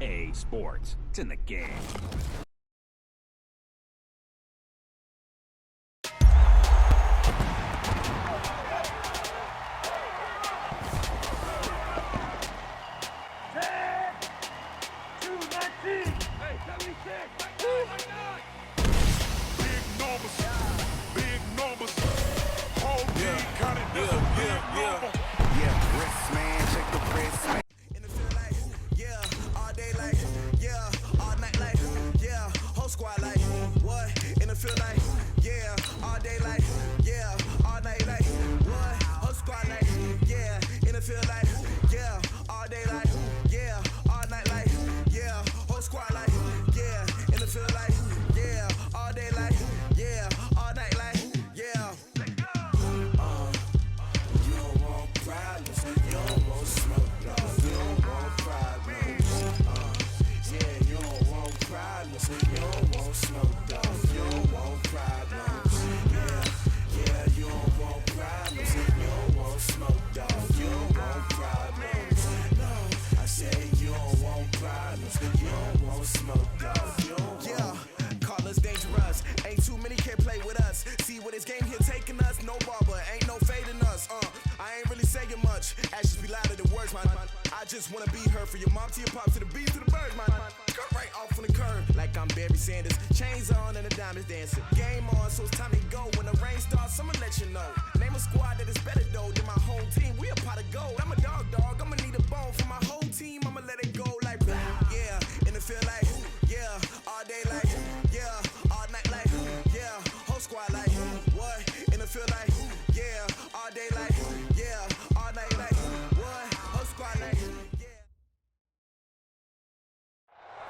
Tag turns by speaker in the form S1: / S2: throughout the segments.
S1: EA Sports. It's in the game.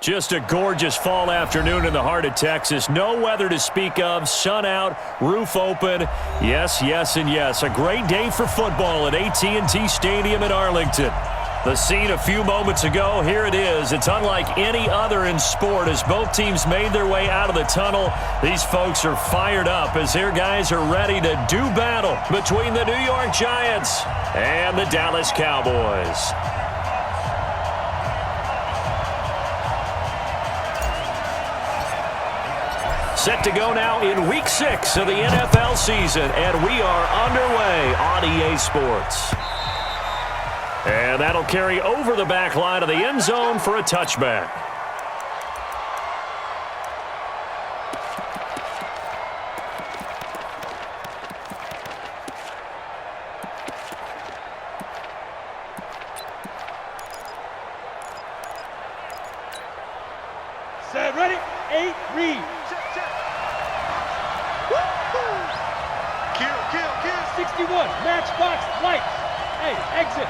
S2: Just a gorgeous fall afternoon in the heart of Texas. No weather to speak of. Sun out, roof open. Yes, yes, and yes. A great day for football at AT&T Stadium in Arlington. The scene a few moments ago, here it is. It's unlike any other in sport as both teams made their way out of the tunnel. These folks are fired up as their guys are ready to do battle between the New York Giants and the Dallas Cowboys. Set to go now in Week 6 of the NFL season, and we are underway on EA Sports. And that'll carry over the back line of the end zone for a touchback.
S3: Set, ready, 8, read. Kill. 61, matchbox, lights. Hey, exit.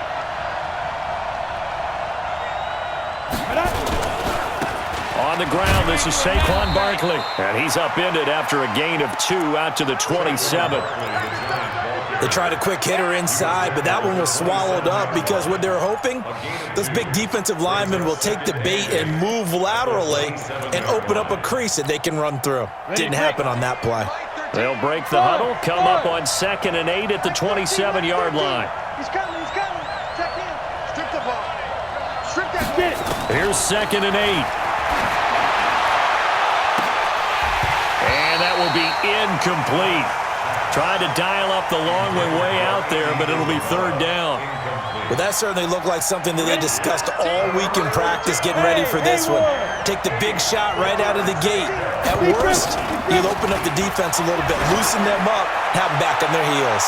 S2: On the ground, this is Saquon Barkley. And he's upended after a gain of 2 out to the 27.
S4: They tried a quick hitter inside, but that one was swallowed up because what they're hoping, those big defensive linemen will take the bait and move laterally and open up a crease that they can run through. Didn't happen on that play.
S2: They'll break the huddle, come up on 2nd and 8 at the 27-yard line.
S3: He's coming. Check in. Strip the ball. Strip that bit.
S2: Here's 2nd and 8. And that will be incomplete. Tried to dial up the long way out there, but it'll be 3rd down.
S4: Well, that certainly looked like something that they discussed all week in practice getting ready for this one. Take the big shot right out of the gate. At worst, you'll open up the defense a little bit, loosen them up, have them back on their heels.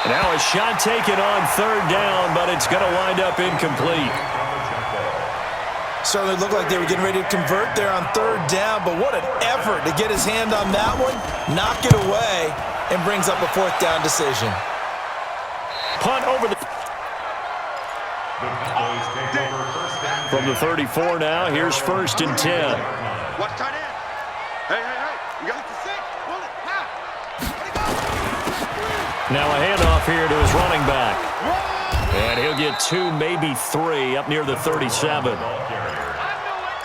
S2: Now a shot taken on 3rd down, but it's going to wind up incomplete.
S4: Certainly looked like they were getting ready to convert there on 3rd down, but what an effort to get his hand on that one, knock it away, and brings up a 4th down decision.
S2: Punt over the... From the 34 now, here's 1st and 10.
S3: Watch tight end. Hey. You got to six. Pull it. Half.
S2: Now a handoff here to his running back. And he'll get 2, maybe 3, up near the 37.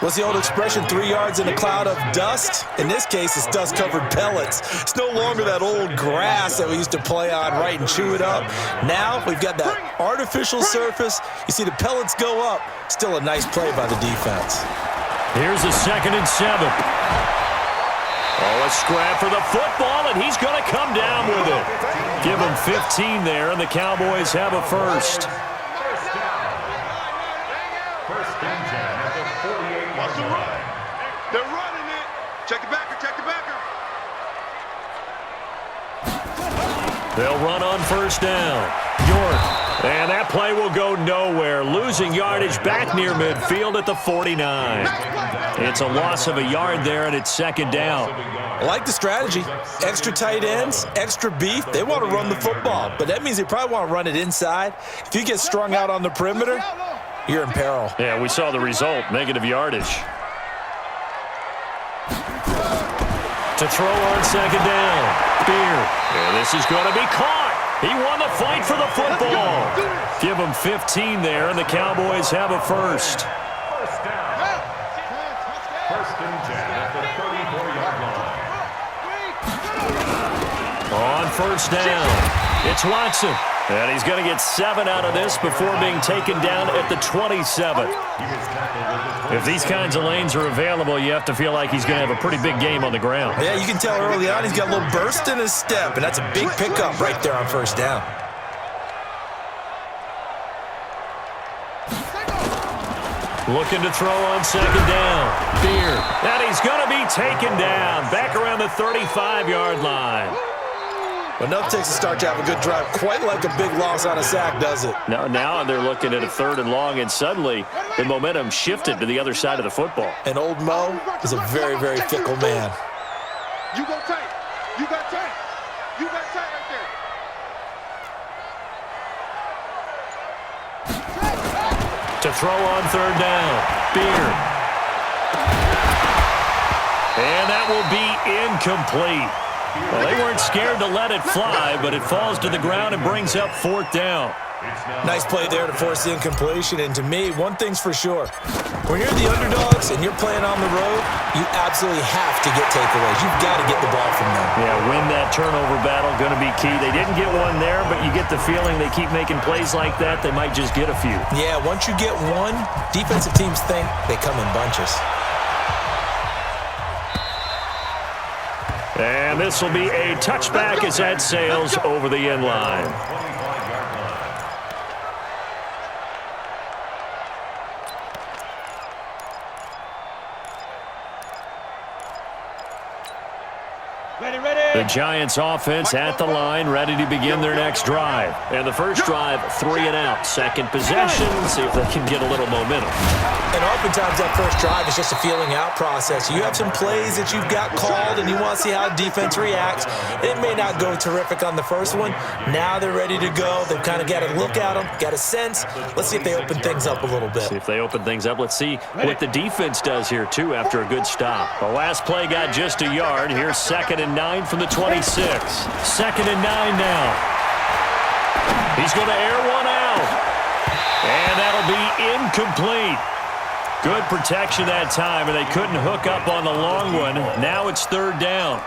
S4: What's the old expression, 3 yards in a cloud of dust? In this case, it's dust-covered pellets. It's no longer that old grass that we used to play on, right, and chew it up. Now we've got that artificial surface. You see the pellets go up. Still a nice play by the defense.
S2: Here's a 2nd and 7. Oh, a scrap for the football, and he's going to come down with it. Give him 15 there, and the Cowboys have a first.
S3: What's the run? They're running it. Check the backer, check the backer.
S2: They'll run on first down. York. And that play will go nowhere. Losing yardage back near midfield at the 49. It's a loss of a yard there, and it's 2nd down.
S4: I like the strategy. Extra tight ends, extra beef. They want to run the football, but that means they probably want to run it inside. If you get strung out on the perimeter, you're in peril.
S2: Yeah, we saw the result, negative yardage. To throw on 2nd down. Beard. And this is going to be caught. He won the fight for the football. Give him 15 there, and the Cowboys have a first.
S1: First down. First and 10 at the 34-yard line.
S2: On first down, it's Watson. And he's going to get 7 out of this before being taken down at the 27. If these kinds of lanes are available, you have to feel like he's going to have a pretty big game on the ground.
S4: Yeah, you can tell early on he's got a little burst in his step, and that's a big pickup right there on first down.
S2: Looking to throw on 2nd down. Beard. And he's going to be taken down back around the 35-yard line.
S4: But enough takes to start to have a good drive. Quite like a big loss on a sack, does it?
S2: Now they're looking at a 3rd and long, and suddenly the momentum shifted to the other side of the football.
S4: And old Mo is a very, very fickle man.
S3: You go tight. You got tight. You got tight right there.
S2: To throw on 3rd down. Beard. And that will be incomplete. Well, they weren't scared to let it fly, but it falls to the ground and brings up 4th down.
S4: Nice play there to force the incompletion. And to me, one thing's for sure. When you're the underdogs and you're playing on the road, you absolutely have to get takeaways. You've got to get the ball from them.
S2: Yeah, win that turnover battle, going to be key. They didn't get one there, but you get the feeling they keep making plays like that, they might just get a few.
S4: Yeah, once you get one, defensive teams think they come in bunches.
S2: And this will be a touchback as that sails over the end line. The Giants offense at the line, ready to begin their next drive. And the first drive, 3 and out. Second possession, see if they can get a little momentum.
S4: And oftentimes that first drive is just a feeling out process. You have some plays that you've got called and you want to see how defense reacts. It may not go terrific on the first one. Now they're ready to go. They've kind of got to look at them, got a sense. Let's see if they open things up a little bit.
S2: See if they open things up. Let's see what the defense does here, too, after a good stop. The last play got just a yard. Here's 2nd and 9 from the 26. 2nd and 9 now. He's going to air one out. And that'll be incomplete. Good protection that time, and they couldn't hook up on the long one. Now it's 3rd down.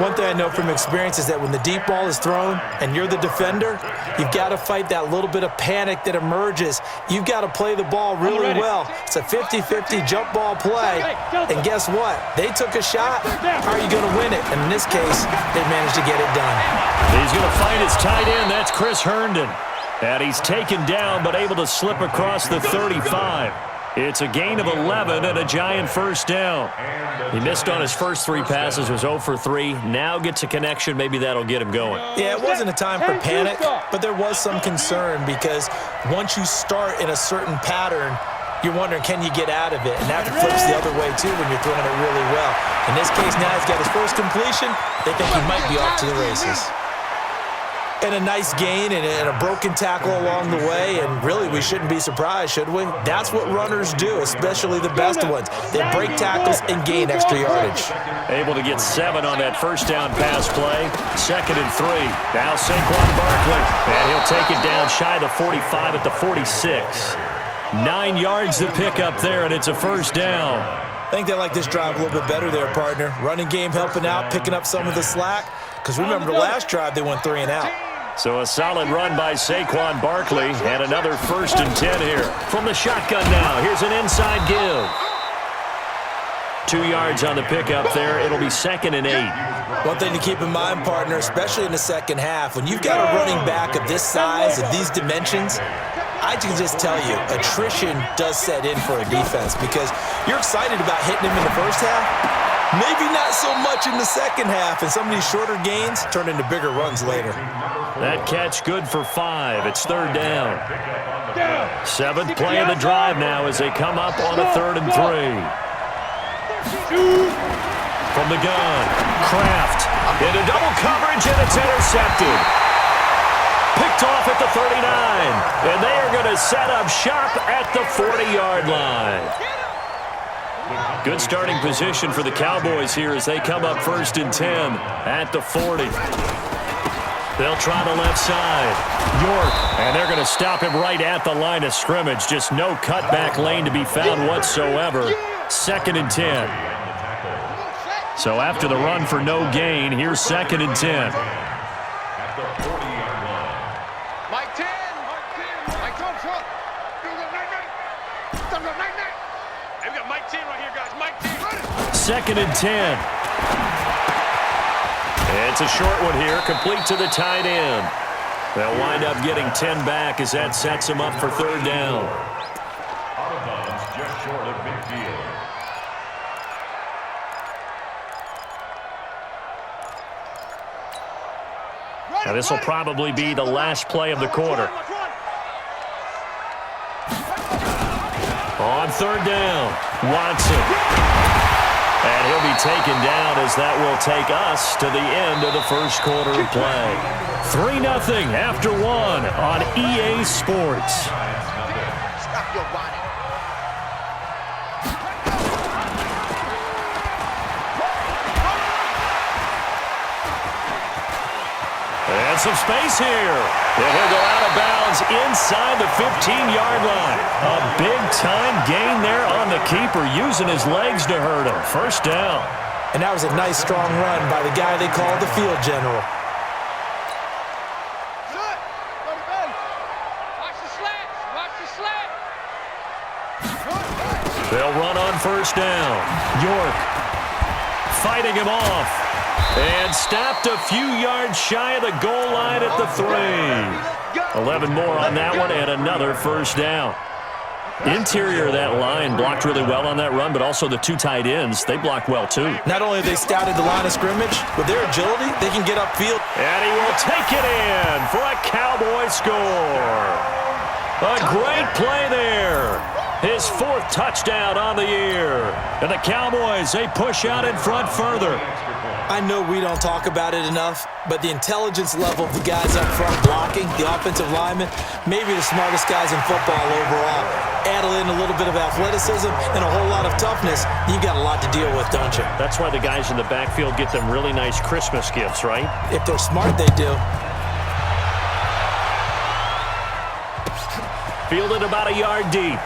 S4: One thing I know from experience is that when the deep ball is thrown and you're the defender, you've got to fight that little bit of panic that emerges. You've got to play the ball really well. It's a 50-50 jump ball play. And guess what? They took a shot. How are you going to win it? And in this case, they managed to get it done.
S2: He's going to find his tight end. That's Chris Herndon. And he's taken down but able to slip across the 35. It's a gain of 11 and a Giant first down. He missed on his first 3 passes, was 0 for 3. Now gets a connection. Maybe that'll get him going.
S4: Yeah, it wasn't a time for panic, but there was some concern because once you start in a certain pattern, you're wondering, can you get out of it? And that flips the other way, too, when you're throwing it really well. In this case, now he's got his first completion. They think he might be off to the races. And a nice gain and a broken tackle along the way, and really we shouldn't be surprised, should we? That's what runners do, especially the best ones. They break tackles and gain extra yardage.
S2: Able to get 7 on that first down pass play. 2nd and 3. Now Saquon Barkley, and he'll take it down shy of the 45 at the 46. 9 yards to pick up there, and it's a first down.
S4: I think they like this drive a little bit better there, partner. Running game helping out, picking up some of the slack. Because remember, the last drive they went 3 and out.
S2: So a solid run by Saquon Barkley, and another 1st and 10 here. From the shotgun now, here's an inside give. 2 yards on the pickup there. It'll be 2nd and 8.
S4: One thing to keep in mind, partner, especially in the second half, when you've got a running back of this size, of these dimensions, I can just tell you, attrition does set in for a defense because you're excited about hitting him in the first half. Maybe not so much in the second half, and some of these shorter gains turn into bigger runs later.
S2: That catch good for 5. It's 3rd down. 7th play of the drive now as they come up on a 3rd and 3. From the gun, Kraft into double coverage, and it's intercepted. Picked off at the 39, and they are going to set up shop at the 40-yard line. Good starting position for the Cowboys here as they come up 1st and 10 at the 40. They'll try the left side. York, and they're going to stop him right at the line of scrimmage. Just no cutback lane to be found whatsoever. 2nd and 10. So after the run for no gain, here's 2nd and 10.
S3: Mike 10. Mike 10. Hey, we got Mike 10 right here, guys. Mike 10.
S2: 2nd and 10. It's a short one here, complete to the tight end. They'll wind up getting 10 back as that sets them up for 3rd down.
S1: Out of bounds, just short of midfield.
S2: Now this will probably be the last play of the quarter. On 3rd down, Watson. And he'll be taken down as that will take us to the end of the first quarter of play. 3-0 after 1 on EA Sports.
S3: Stop your whining.
S2: And some space here. And he'll go out of bounds inside the 15-yard line. A big-time gain there on the keeper, using his legs to hurt him. 1st down.
S4: And that was a nice, strong run by the guy they call the field general.
S3: Watch the slats. Watch the slats.
S2: They'll run on 1st down. York fighting him off. And stopped a few yards shy of the goal line at the 3. 11 more on that one, and another 1st down. Interior of that line blocked really well on that run, but also the 2 tight ends, they blocked well too.
S4: Not only have they scouted the line of scrimmage, with their agility, they can get upfield.
S2: And he will take it in for a Cowboy score. A great play there. His 4th touchdown on the year. And the Cowboys, they push out in front further.
S4: I know we don't talk about it enough, but the intelligence level of the guys up front blocking, the offensive linemen, maybe the smartest guys in football overall. Add in a little bit of athleticism and a whole lot of toughness, you got a lot to deal with, don't you?
S2: That's why the guys in the backfield get them really nice Christmas gifts, right?
S4: If they're smart, they do.
S2: Fielded about a yard deep.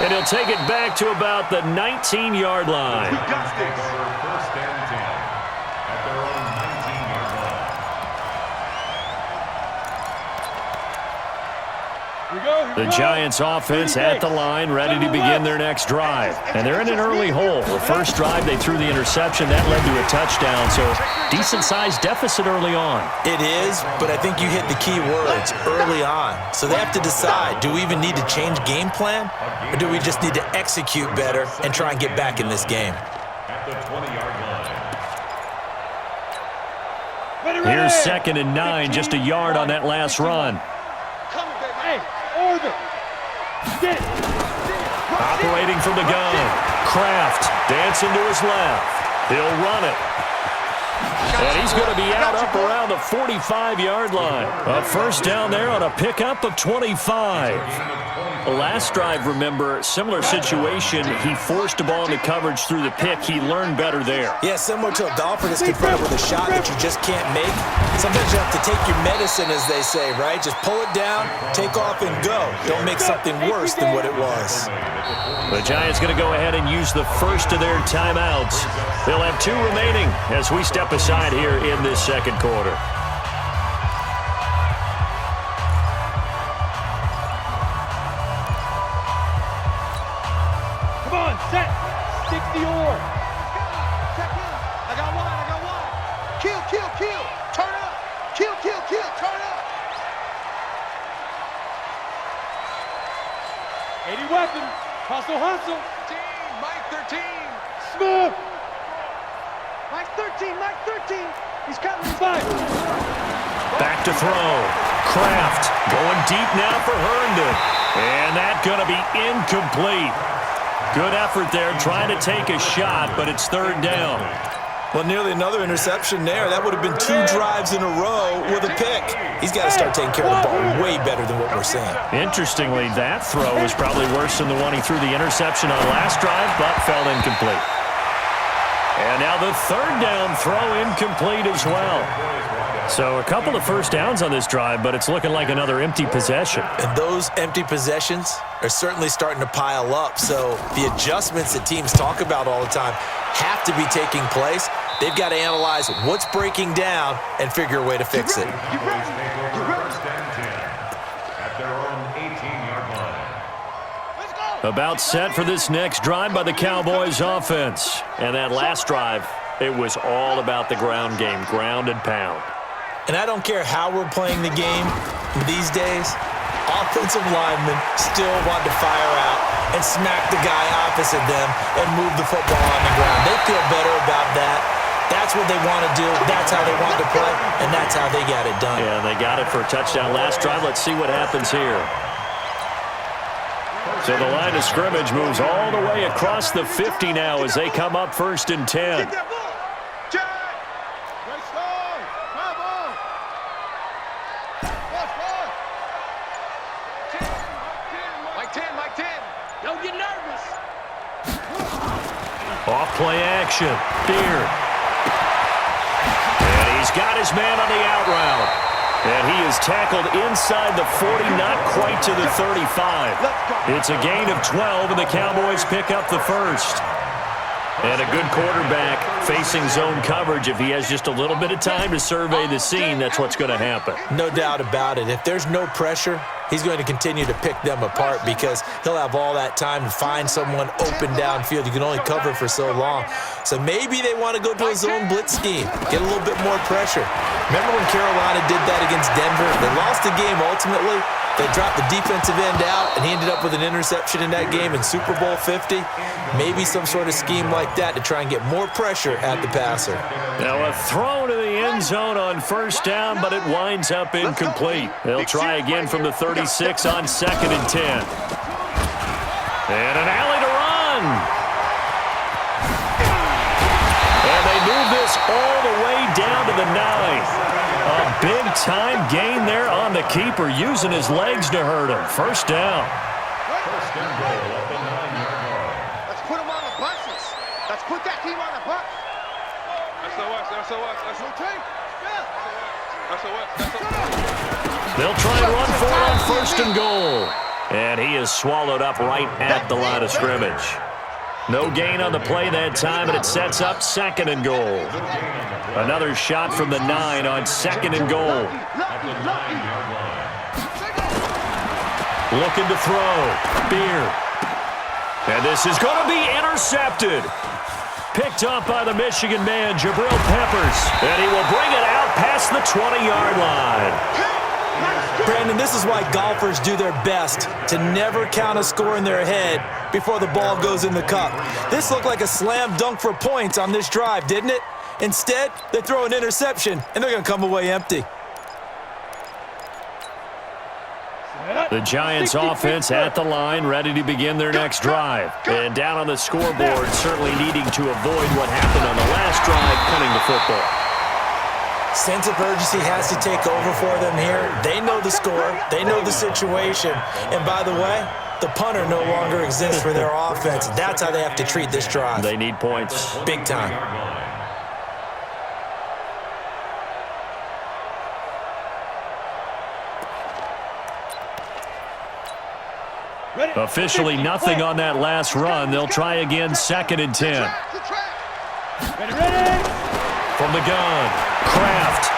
S2: And he'll take it back to about the 19-yard line.
S1: We got this. 1st and 10 at their own 19-yard line.
S2: The Giants offense at the line, ready to begin their next drive. And they're in an early hole. The first drive, they threw the interception. That led to a touchdown, so decent-sized deficit early on.
S4: It is, but I think you hit the key words, early on. So they have to decide, do we even need to change game plan, or do we just need to execute better and try and get back in this game?
S1: At the 20-yard line.
S2: Here's 2nd and 9, just a yard on that last run. Operating from the gun. Kraft dancing to his left. He'll run it. And he's going to be out up around the 45-yard line. A first down there on a pickup of 25. Last drive, remember, similar situation. He forced the ball into coverage through the pick. He learned better there.
S4: Yeah, similar to a golfer that's confronted with a shot that you just can't make. Sometimes you have to take your medicine, as they say, right? Just pull it down, take off, and go. Don't make something worse than what it was.
S2: The Giants going to go ahead and use the first of their timeouts. They'll have 2 remaining as we step aside here in this second quarter.
S3: Set. 60 or. Check in. I got one. Kill. Turn up. Kill. Turn up. 80 weapon. Hustle. Mike 13. Smith. Mike 13. He's coming. 5.
S2: Back to throw. Kraft going deep now for Herndon. And that's going to be incomplete. Good effort there, trying to take a shot, but it's third down.
S4: Well, nearly another interception there. That would have been 2 drives in a row with a pick. He's got to start taking care of the ball way better than what we're seeing.
S2: Interestingly, that throw was probably worse than the one he threw the interception on last drive, but fell incomplete. And now the third down throw incomplete as well. So a couple of first downs on this drive, but it's looking like another empty possession.
S4: And those empty possessions are certainly starting to pile up. So the adjustments that teams talk about all the time have to be taking place. They've got to analyze what's breaking down and figure a way to fix it.
S2: About set for this next drive by the Cowboys offense. And that last drive, it was all about the ground game, ground and pound.
S4: And I don't care how we're playing the game these days, offensive linemen still want to fire out and smack the guy opposite them and move the football on the ground. They feel better about that. That's what they want to do. That's how they want to play, and that's how they got it done.
S2: Yeah, they got it for a touchdown last drive. Let's see what happens here. So the line of scrimmage moves all the way across the 50 now as they come up 1st and 10. Off-play action. Beard. And he's got his man on the out route. And he is tackled inside the 40, not quite to the 35. It's a gain of 12, and the Cowboys pick up the first. And a good quarterback facing zone coverage. If he has just a little bit of time to survey the scene, that's what's going to happen.
S4: No doubt about it. If there's no pressure, he's going to continue to pick them apart because he'll have all that time to find someone open downfield. You can only cover for so long. So maybe they want to go to a zone blitz scheme, get a little bit more pressure. Remember when Carolina did that against Denver? They lost the game ultimately. They dropped the defensive end out, and he ended up with an interception in that game in Super Bowl 50. Maybe some sort of scheme like that to try and get more pressure at the passer.
S2: Now a throw to the end zone on first down, but it winds up incomplete. They'll try again from the 36 on 2nd and 10. And an alley to run. And they move this all the way down to the 9. A big-time gain there on the keeper, using his legs to hurt him. First down.
S1: First and goal at the 9-yard line.
S3: Let's put him on the buses. Let's put that team on the bus.
S2: They'll try and run for it on 1st and goal. And he is swallowed up right at the line of scrimmage. No gain on the play that time, and it sets up 2nd and goal. Another shot from the 9 on 2nd and goal. Looking to throw. Beard. And this is going to be intercepted. Picked up by the Michigan man, Jabril Peppers. And he will bring it out past the 20-yard line.
S4: Brandon, this is why golfers do their best to never count a score in their head before the ball goes in the cup. This looked like a slam dunk for points on this drive, didn't it? Instead, they throw an interception, and they're going to come away empty.
S2: The Giants offense at the line, ready to begin their next drive. And down on the scoreboard, certainly needing to avoid what happened on the last drive, punting the football.
S4: Sense of urgency has to take over for them here. They know the score. They know the situation. And by the way, the punter no longer exists for their offense. That's how they have to treat this drive.
S2: They need points.
S4: Big time.
S2: Officially nothing on that last run. They'll try again, 2nd and 10. From the gun, Kraft.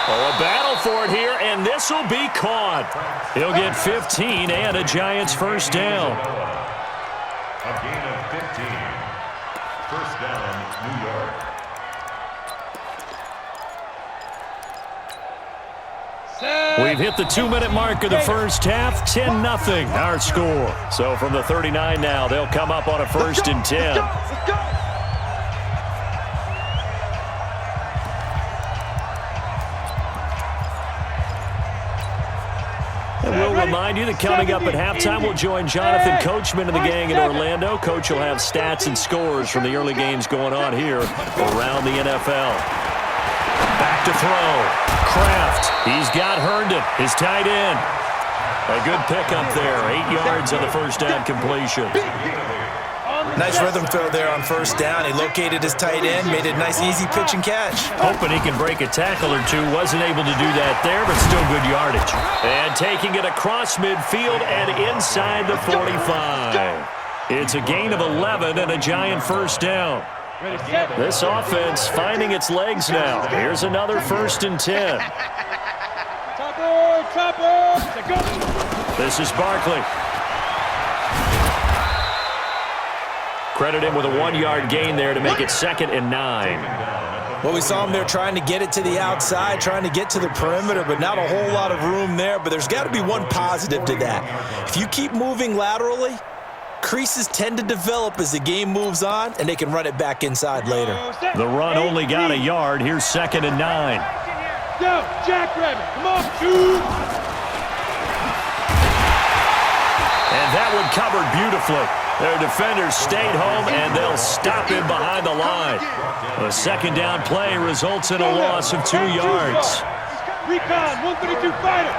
S2: Oh, a battle for it here, and this will be caught. He'll get 15 and a Giants first down.
S1: A gain of 15. First down, New York.
S2: We've hit the 2-minute mark of the first half, 10-0 our score. So from the 39 now, they'll come up on a 1st and 10.
S3: Let's go.
S2: And we'll remind you that coming up at halftime, we'll join Jonathan Coachman and the gang in Orlando. Coach will have stats and scores from the early games going on here around the NFL. Back to throw. Kraft. He's got Herndon, his tight end. A good pickup there. 8 yards on the first down completion.
S4: Nice rhythm throw there on first down. He located his tight end, made a nice easy pitch and catch.
S2: Hoping he can break a tackle or two. Wasn't able to do that there, but still good yardage. And taking it across midfield and inside the 45. It's a gain of 11 and a Giant first down. This offense finding its legs now. Here's another 1st and 10. This is Barkley. Credit him with a 1-yard gain there to make it 2nd and 9.
S4: Well, we saw him there trying to get it to the outside, trying to get to the perimeter, but not a whole lot of room there. But there's got to be one positive to that. If you keep moving laterally, creases tend to develop as the game moves on, and they can run it back inside later.
S2: The run only got a yard. Here's 2nd and 9.
S3: Go, Jackrabbit. Come on, shoot.
S2: And that one covered beautifully. Their defenders stayed home, and they'll stop him behind the line. A 2nd down play results in a loss of 2 yards.
S3: Recon, 132 fighter.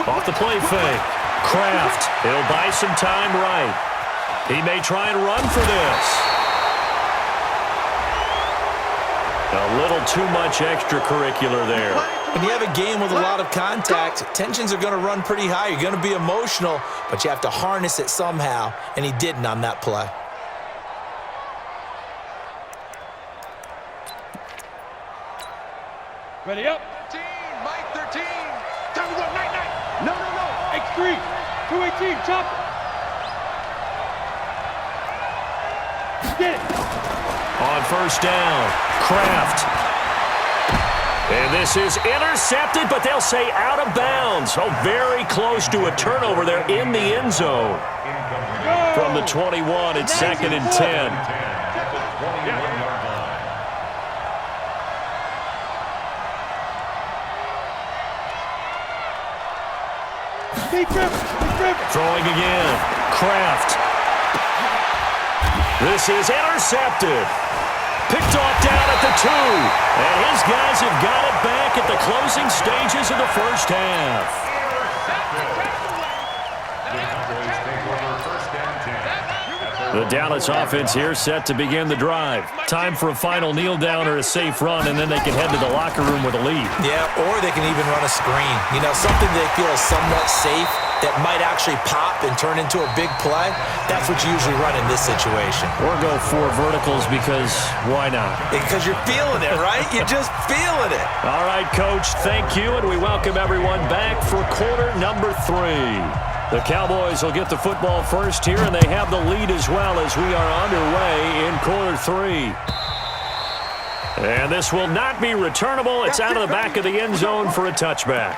S2: Off the play fake. Kraft. He'll buy some time right. He may try and run for this. A little too much extracurricular there.
S4: When you have a game with a lot of contact, tensions are going to run pretty high. You're going to be emotional, but you have to harness it somehow, and he didn't on that play.
S3: Ready up. 13, Mike 13. Time to go, night. No. X3, 218, chop it. Get it.
S2: On first down, Kraft. And this is intercepted, but they'll say out of bounds. Oh, very close to a turnover there in the end zone. From the 21, it's 2nd and 10. Throwing again, Kraft. This is intercepted. Picked off down at the 2. And his guys have got it back at the closing stages of the first half. The Dallas offense here set to begin the drive. Time for a final kneel down or a safe run, and then they can head to the locker room with a lead.
S4: Yeah, or they can even run a screen. You know, something they feel is somewhat safe that might actually pop and turn into a big play. That's what you usually run in this situation.
S2: Or go 4 verticals because why not?
S4: Because you're feeling it, right? You're just feeling it.
S2: All right, Coach, thank you, and we welcome everyone back for quarter number 3. The Cowboys will get the football first here, and they have the lead as well as we are underway in quarter 3. And this will not be returnable. It's out of the back of the end zone for a touchback.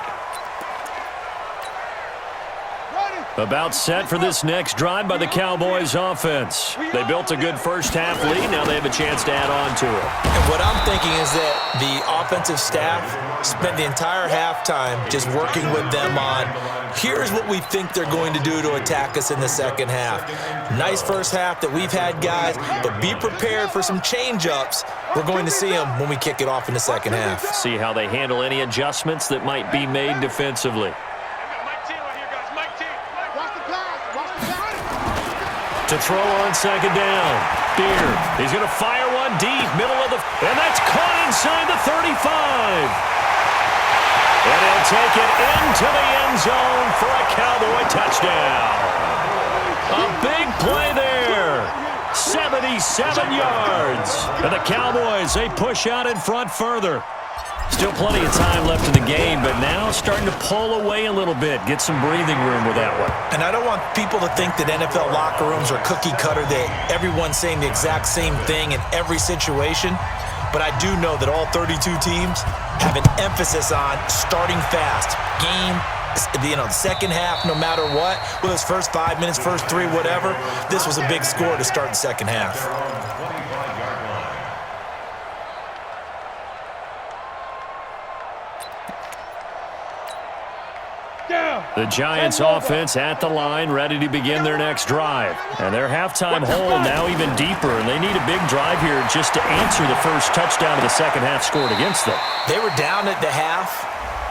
S3: Ready.
S2: About set for this next drive by the Cowboys offense. They built a good first-half lead. Now they have a chance to add on to it.
S4: And what I'm thinking is that the offensive staff spent the entire halftime just working with them on, here's what we think they're going to do to attack us in the second half. Nice first half that we've had, guys, but be prepared for some change-ups. We're going to see them when we kick it off in the second half.
S2: See how they handle any adjustments that might be made defensively. To throw on second down. Beard. He's going to fire one deep, middle of the... And that's caught inside the 35. And he'll take it into the end zone for a Cowboy touchdown. A big play there. 77 yards. And the Cowboys, they push out in front further. Still plenty of time left in the game, but now starting to pull away a little bit, get some breathing room with that one.
S4: And I don't want people to think that NFL locker rooms are cookie cutter, that everyone's saying the exact same thing in every situation. But I do know that all 32 teams have an emphasis on starting fast. Game, second half, no matter what, whether it's first 5 minutes, first 3, whatever, this was a big score to start the second half.
S2: The Giants offense at the line, ready to begin their next drive. And their halftime hole now even deeper, and they need a big drive here just to answer the first touchdown of the second half scored against them.
S4: They were down at the half.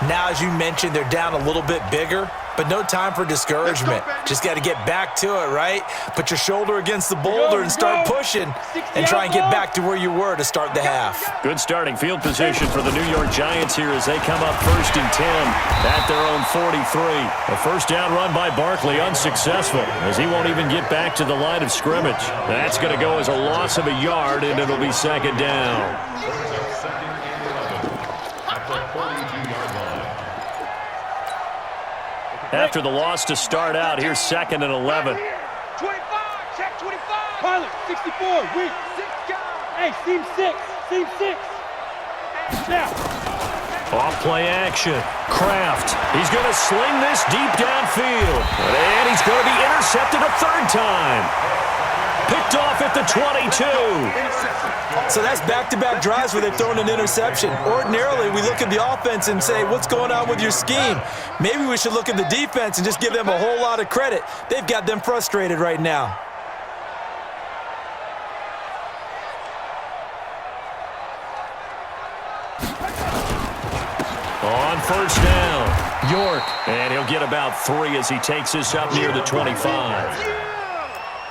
S4: Now, as you mentioned, they're down a little bit bigger, but no time for discouragement. Just got to get back to it, right? Put your shoulder against the boulder and start pushing and try and get back to where you were to start the half.
S2: Good starting field position for the New York Giants here as they come up 1st and 10 at their own 43. A first down run by Barkley unsuccessful as he won't even get back to the line of scrimmage. That's going to go as a loss of a yard, and it'll be second down. After the loss to start out, here's 2nd and 11.
S3: 25, check 25. Pilot, 64, weak. 6 guys. Hey, seam 6, seam 6. Now.
S2: Off play action. Kraft. He's going to sling this deep downfield. And he's going to be intercepted a third time. Picked off at the 22.
S4: So that's back-to-back drives where they've thrown an interception. Ordinarily, we look at the offense and say, what's going on with your scheme? Maybe we should look at the defense and just give them a whole lot of credit. They've got them frustrated right now.
S2: On first down, York. And he'll get about 3 as he takes this up near the 25.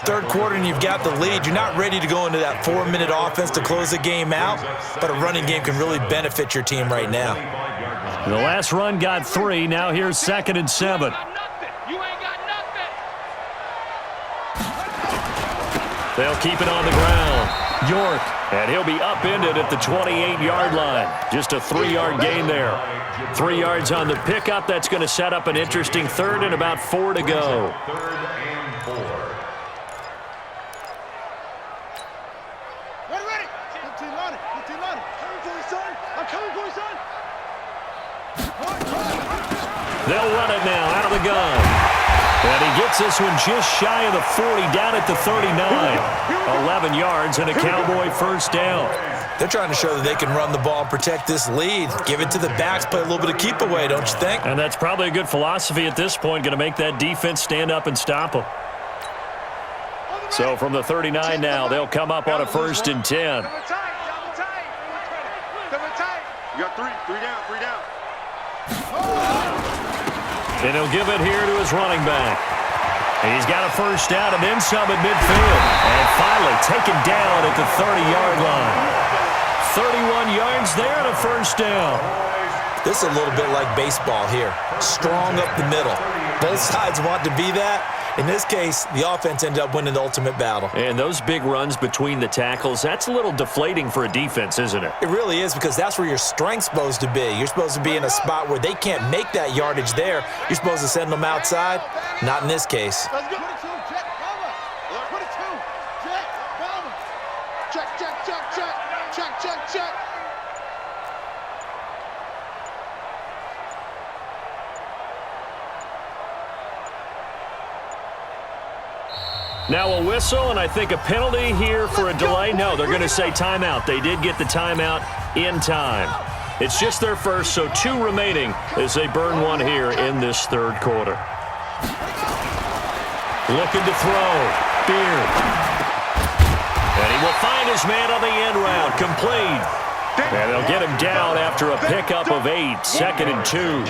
S4: Third quarter and you've got the lead. You're not ready to go into that 4-minute offense to close the game out, but a running game can really benefit your team right now.
S2: The last run got 3. Now here's 2nd and 7. They'll keep it on the ground. York, and he'll be upended at the 28-yard line. Just a 3-yard gain there. 3 yards on the pickup. That's going to set up an interesting third and about 4 to go.
S1: 3rd and 4.
S3: Ready. 15 loaded. Coming for you, son. I'm coming for you, son.
S2: They'll run it now out of the gun. And he gets this one just shy of the 40, down at the 39. 11 yards and a Cowboy first down.
S4: They're trying to show that they can run the ball and protect this lead. Give it to the backs, play a little bit of keep away, don't you think?
S2: And that's probably a good philosophy at this point, going to make that defense stand up and stop them. So from the 39 now, they'll come up on a 1st and 10.
S3: Double tight. You got 3 down.
S2: And he'll give it here to his running back. He's got a first down and then some at midfield. And finally taken down at the 30-yard line. 31 yards there and a first down.
S4: This is a little bit like baseball here. Strong up the middle. Both sides want to be that. In this case, the offense ended up winning the ultimate battle.
S2: And those big runs between the tackles, that's a little deflating for a defense, isn't it?
S4: It really is, because that's where your strength's supposed to be. You're supposed to be in a spot where they can't make that yardage there. You're supposed to send them outside. Not in this case.
S3: Let's go. 22, check, Bama. 22, check, Bama. Check.
S2: Now a whistle, and I think a penalty here for a delay. No, they're going to say timeout. They did get the timeout in time. It's just their first, so 2 remaining as they burn 1 here in this third quarter. Looking to throw. Beard. And he will find his man on the end route. Complete. And they'll get him down after a pickup of 8. 2nd and 2.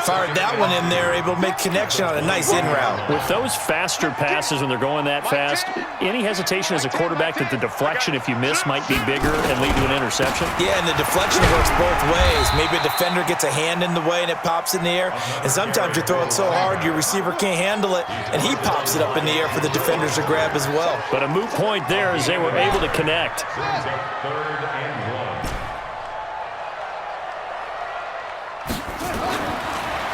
S4: Fired that one in there, able to make connection on a nice in route.
S2: With those faster passes when they're going that fast, any hesitation as a quarterback that the deflection, if you miss, might be bigger and lead to an interception?
S4: Yeah, and the deflection works both ways. Maybe a defender gets a hand in the way and it pops in the air, and sometimes you throw it so hard your receiver can't handle it, and he pops it up in the air for the defenders to grab as well.
S2: But a moot point there as they were able to connect.
S1: Third and 1.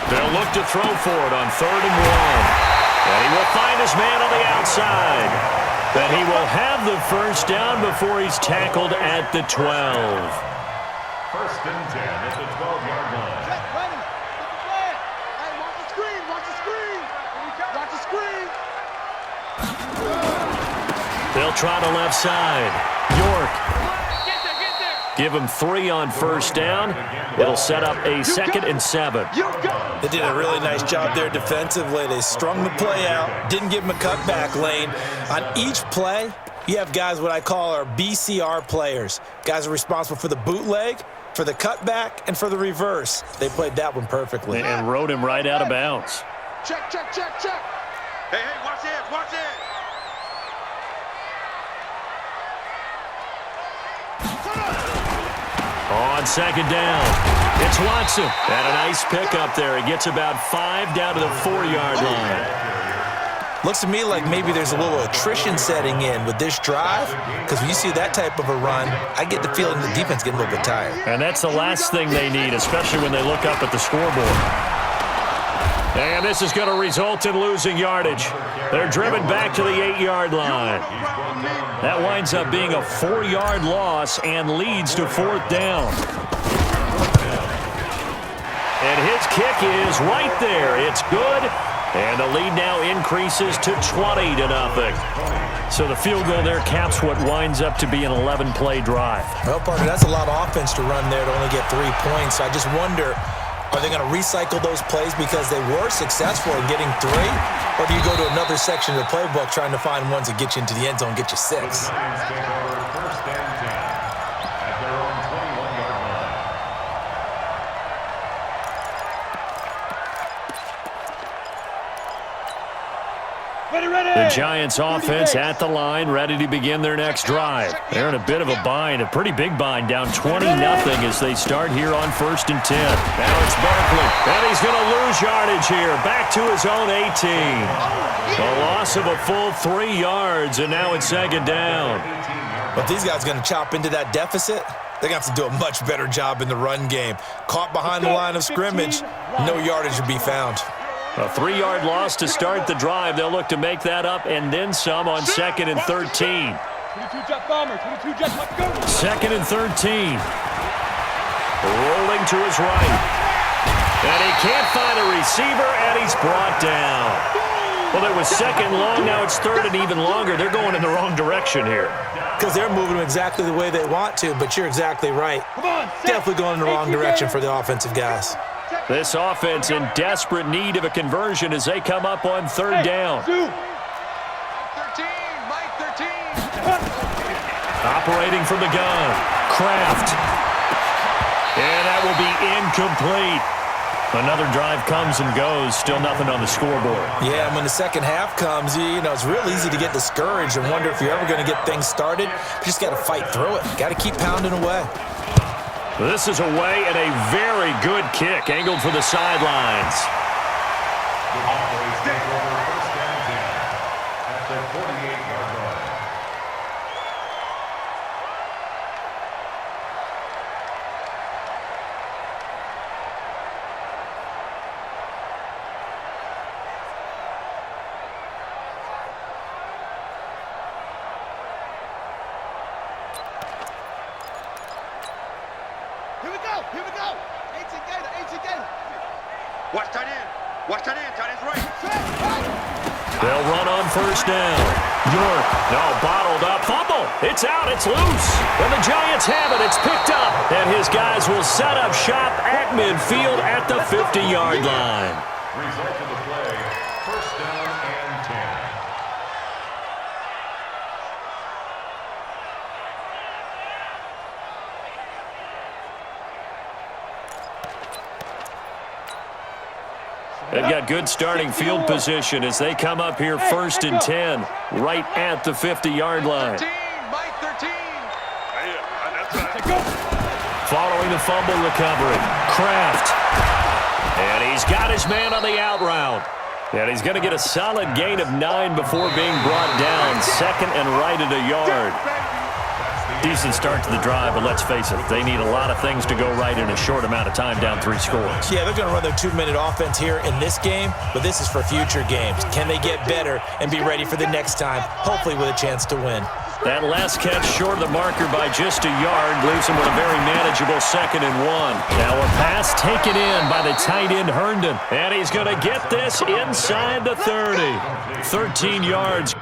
S2: They'll look to throw for it on 3rd and 1. And he will find his man on the outside. But he will have the first down before he's tackled at the 12.
S1: First and 10 at the 12-yard line.
S3: Check, ready. Hey, watch the screen. Watch the screen. Watch the screen.
S2: They'll try the left side. York. Give him 3 on first down. It'll set up a 2nd and 7.
S4: They did a really nice job there defensively. They strung the play out, didn't give him a cutback lane. On each play, you have guys what I call our BCR players. Guys are responsible for the bootleg, for the cutback, and for the reverse. They played that one perfectly.
S2: And rode him right out of bounds.
S3: Check, check, check, check. Hey, watch it, watch it.
S2: On 2nd down, it's Watson. And a nice pickup there. He gets about 5 down to the 4-yard line.
S4: Looks to me like maybe there's a little attrition setting in with this drive, because when you see that type of a run, I get the feeling the defense getting a little bit tired.
S2: And that's the last thing they need, especially when they look up at the scoreboard. And this is going to result in losing yardage. They're driven back to the 8-yard line. That winds up being a 4-yard loss and leads to 4th down. And his kick is right there. It's good. And the lead now increases to 20-0. So the field goal there caps what winds up to be an 11-play drive.
S4: Well, partner, that's a lot of offense to run there to only get 3 points. I just wonder, are they going to recycle those plays because they were successful in getting 3? Or do you go to another section of the playbook trying to find ones that get you into the end zone and get you 6?
S1: First and 10 at their own 21-yard line.
S2: The Giants offense at the line, ready to begin their next drive. They're in a bit of a bind, a pretty big bind, down 20-0 as they start here on 1st and 10. Now it's Barkley, and he's going to lose yardage here, back to his own 18. A loss of a full 3 yards, and now it's 2nd down.
S4: But these guys are going to chop into that deficit. They're going to have to do a much better job in the run game. Caught behind the line of scrimmage, no yardage will be found.
S2: A 3-yard loss to start the drive. They'll look to make that up and then some on 2nd and 13.
S3: 22-jet bomber, 22-jet, let's go.
S2: 2nd and 13. Rolling to his right. And he can't find a receiver, and he's brought down. Well, it was 2nd long, now it's 3rd and even longer. They're going in the wrong direction here.
S4: Because they're moving them exactly the way they want to, but you're exactly right. Definitely going in the wrong direction for the offensive guys.
S2: This offense in desperate need of a conversion as they come up on 3rd down.
S3: 13, Mike 13.
S2: Operating from the gun, Kraft. And that will be incomplete. Another drive comes and goes, still nothing on the scoreboard.
S4: Yeah, and when the second half comes, you know, it's real easy to get discouraged and wonder if you're ever going to get things started. You just got to fight through it. Got to keep pounding away.
S2: This is away and a very good kick, angled for the sidelines.
S1: The Cowboys take over first and 10 at their 48-yard line.
S3: Here we go, here we go. 18 Gator, 18 Gator. Watch tight end, tight end's right.
S2: They'll run on first down. York, no, bottled up. Fumble. It's out. It's loose. And the Giants have it. It's picked up. And his guys will set up shop at midfield at the 50-yard line.
S1: Result of the play, first down and 10.
S2: They've got good starting field position as they come up here first and 10, right at the 50-yard line.
S3: 13, Mike 13.
S2: Following the fumble recovery, Kraft. And he's got his man on the out route. And he's going to get a solid gain of 9 before being brought down. Second and right at a yard. Decent start to the drive, but let's face it, they need a lot of things to go right in a short amount of time, down 3 scores.
S4: Yeah, they're going to run their 2-minute offense here in this game, but this is for future games. Can they get better and be ready for the next time, hopefully with a chance to win?
S2: That last catch short of the marker by just a yard leaves him with a very manageable 2nd and 1. Now a pass taken in by the tight end Herndon, and he's going to get this inside the 30. 13 yards.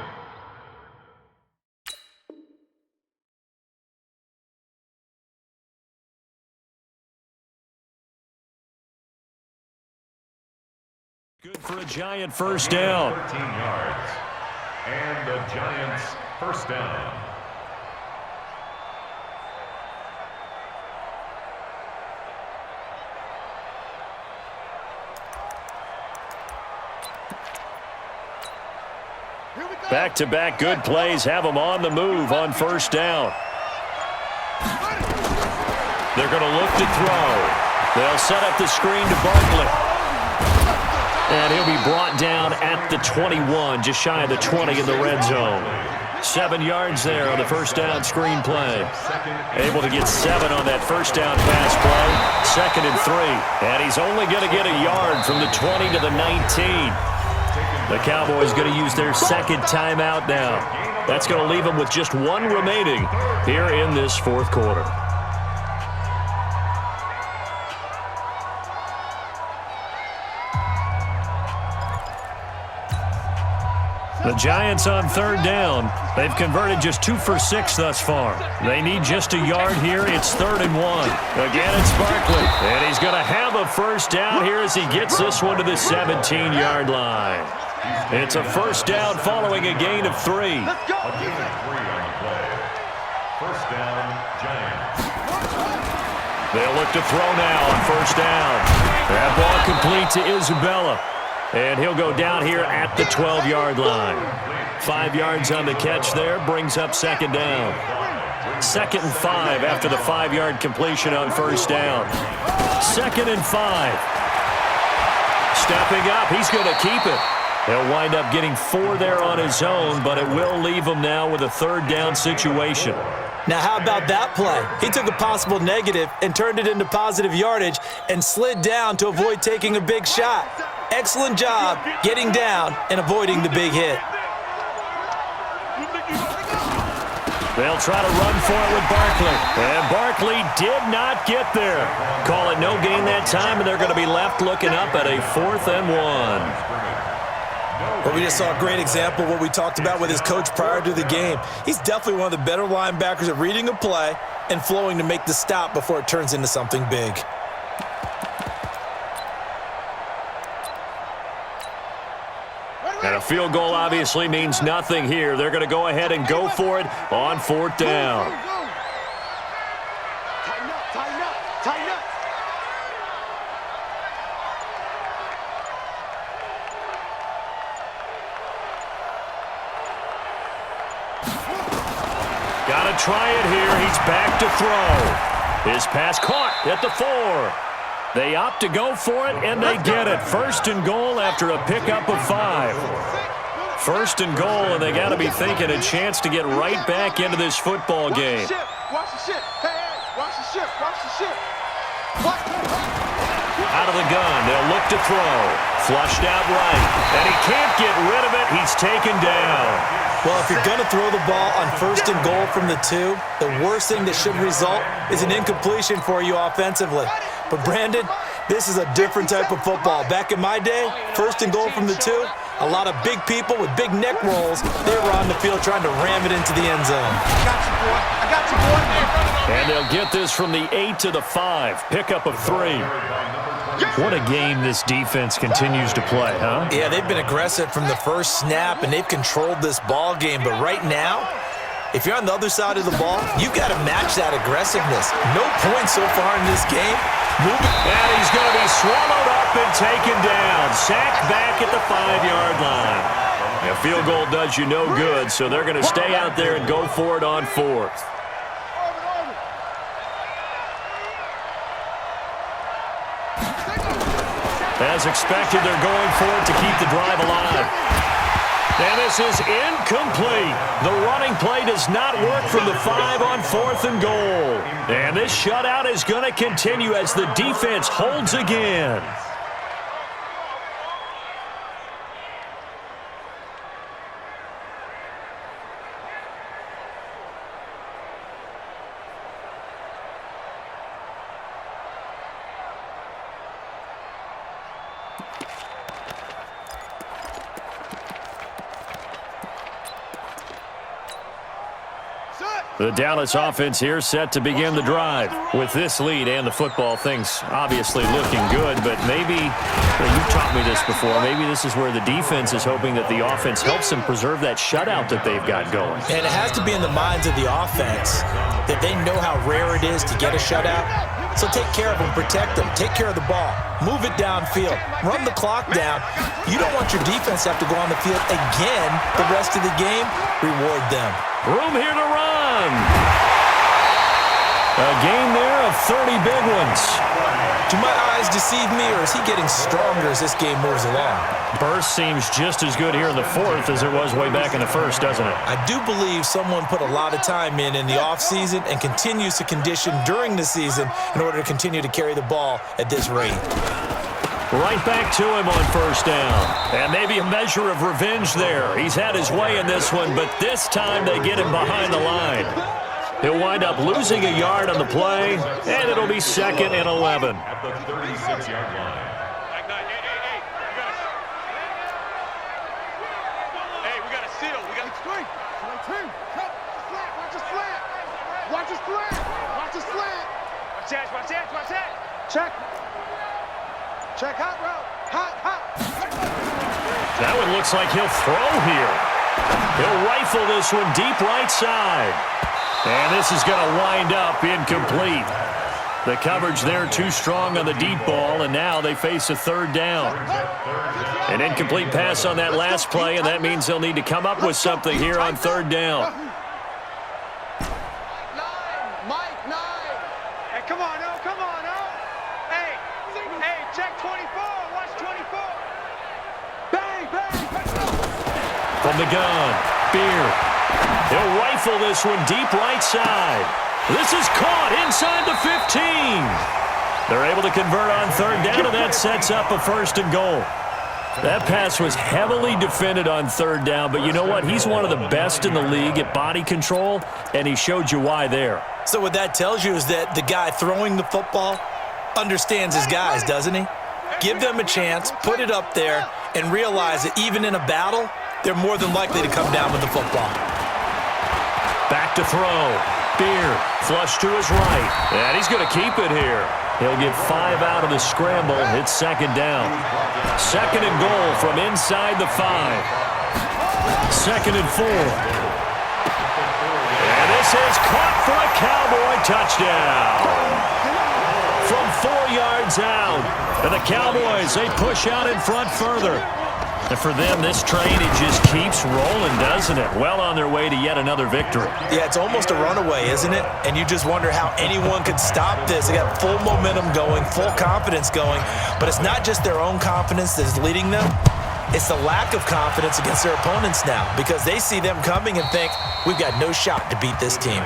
S2: Good for a Giant first down.
S1: 13 yards. And the Giants first down.
S2: Back-to-back good plays have them on the move on first down. They're going to look to throw. They'll set up the screen to Barkley. And he'll be brought down at the 21, just shy of the 20 in the red zone. 7 yards there on the first down screen play. Able to get 7 on that first down pass play. 2nd and 3. And he's only going to get a yard from the 20 to the 19. The Cowboys going to use their second timeout now. That's going to leave them with just 1 remaining here in this fourth quarter. The Giants on third down. They've converted just 2 for 6 thus far. They need just a yard here. It's 3rd and 1. Again, it's Barkley. And he's going to have a first down here as he gets this one to the 17-yard line. It's a first down following a gain of 3.
S1: A gain of 3 on the play. First down, Giants.
S2: They'll look to throw now on first down. That ball complete to Isabella. And he'll go down here at the 12-yard line. 5 yards on the catch there, brings up 2nd down. 2nd and 5 after the 5-yard completion on first down. 2nd and 5. Stepping up, he's going to keep it. He'll wind up getting 4 there on his own, but it will leave him now with a 3rd down situation.
S4: Now, how about that play? He took a possible negative and turned it into positive yardage and slid down to avoid taking a big shot. Excellent job getting down and avoiding the big hit.
S2: They'll try to run for it with Barkley. And Barkley did not get there. Call it no gain that time, and they're going to be left looking up at a 4th and 1.
S4: Well, we just saw a great example of what we talked about with his coach prior to the game. He's definitely one of the better linebackers at reading a play and flowing to make the stop before it turns into something big.
S2: And a field goal obviously means nothing here. They're going to go ahead and go for it on 4th down.
S3: Tighten up, tighten up, tighten up.
S2: Got to try it here. He's back to throw. His pass caught at the 4. They opt to go for it, and they get it. 1st and goal after a pickup of 5. 1st and goal, and they got to be thinking a chance to get right back into this football game.
S3: Watch the ship. Hey, hey, watch the ship. Watch the ship.
S2: Out of the gun, they'll look to throw. Flushed out right, and he can't get rid of it. He's taken down.
S4: Well, if you're going to throw the ball on 1st and goal from the 2, the worst thing that should result is an incompletion for you offensively. But, Brandon, this is a different type of football. Back in my day, 1st and goal from the 2, A lot of big people with big neck rolls. They were on the field trying to ram it into the end zone.
S3: I got you, boy. I got you, boy.
S2: And they'll get this from the 8 to the 5. Pickup of 3. What a game this defense continues to play, huh?
S4: Yeah, they've been aggressive from the first snap, and they've controlled this ball game. But right now, if you're on the other side of the ball, you've got to match that aggressiveness. No points so far in this game.
S2: And he's going to be swallowed up and taken down. Sacked back at the 5-yard line. A field goal does you no good, so they're going to stay out there and go for it on 4th. As expected, they're going for it to keep the drive alive. And this is incomplete. The running play does not work from the 5 on 4th and goal. And this shutout is going to continue as the defense holds again. The Dallas offense here set to begin the drive. With this lead and the football, things obviously looking good, but maybe, you've taught me this before, maybe this is where the defense is hoping that the offense helps them preserve that shutout that they've got going.
S4: And it has to be in the minds of the offense that they know how rare it is to get a shutout. So take care of them, protect them, take care of the ball, move it downfield, run the clock down. You don't want your defense to have to go on the field again the rest of the game. Reward them.
S2: Room here to run. A gain there of 30 big ones.
S4: Do my eyes deceive me, or is he getting stronger as this game moves along?
S2: Burst seems just as good here in the 4th as it was way back in the 1st, doesn't it?
S4: I do believe someone put a lot of time in the offseason and continues to condition during the season in order to continue to carry the ball at this rate.
S2: Right back to him on 1st down. And maybe a measure of revenge there. He's had his way in this one, but this time they get him behind the line. He'll wind up losing a yard on the play, and it'll be 2nd and 11.
S1: At the 36-yard line.
S3: Hey, we got a seal. We got a swing. Watch his slant. Watch his slant. Watch his slant. Watch that. Watch that. Watch that. Check. Check hot route. Hot.
S2: That one looks like he'll throw here. He'll rifle this one deep right side. And this is going to wind up incomplete. The coverage there too strong on the deep ball, and now they face a 3rd down. An incomplete pass on that last play, and that means they'll need to come up with something here on 3rd down.
S3: Mike 9. Hey, come on, oh. Hey, check 24. Watch 24. Bang.
S2: From the gun, Beer. He'll rifle this one deep right side. This is caught inside the 15. They're able to convert on 3rd down, and that sets up a 1st and goal. That pass was heavily defended on 3rd down, but you know what? He's one of the best in the league at body control, and he showed you why there.
S4: So what that tells you is that the guy throwing the football understands his guys, doesn't he? Give them a chance, put it up there, and realize that even in a battle, they're more than likely to come down with the football.
S2: Back to throw. Beer, flush to his right. And he's going to keep it here. He'll get 5 out of the scramble. It's 2nd down. 2nd and goal from inside the 5. 2nd and 4. And this is caught for a Cowboy touchdown. From 4 yards out. And the Cowboys, they push out in front further. And for them, this train, it just keeps rolling, doesn't it? Well on their way to yet another victory.
S4: Yeah, it's almost a runaway, isn't it? And you just wonder how anyone could stop this. They got full momentum going, full confidence going. But it's not just their own confidence that's leading them. It's the lack of confidence against their opponents now, because they see them coming and think, we've got no shot to beat this team.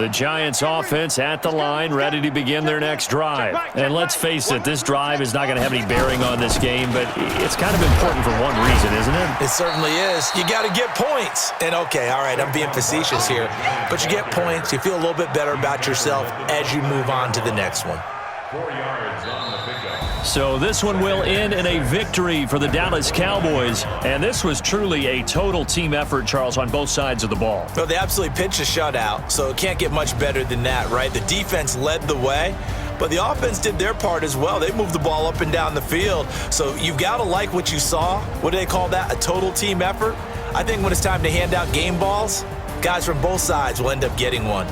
S2: The Giants offense at the line, ready to begin their next drive. And let's face it, this drive is not going to have any bearing on this game, but it's kind of important for one reason, isn't it?
S4: It certainly is. You got to get points. And okay, all right, I'm being facetious here, but you get points. You feel a little bit better about yourself as you move on to the next one.
S1: 4 yards on the pickup.
S2: So this one will end in a victory for the Dallas Cowboys. And this was truly a total team effort, Charles, on both sides of the ball.
S4: Well, they absolutely pitched a shutout, so it can't get much better than that, right? The defense led the way, but the offense did their part as well. They moved the ball up and down the field. So you've got to like what you saw. What do they call that? A total team effort? I think when it's time to hand out game balls, guys from both sides will end up getting one.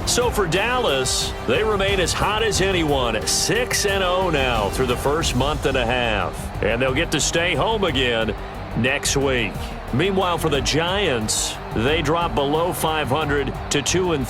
S2: So for Dallas, they remain as hot as anyone, 6-0 now through the first month and a half. And they'll get to stay home again next week. Meanwhile, for the Giants, they drop below 500 to 2-3.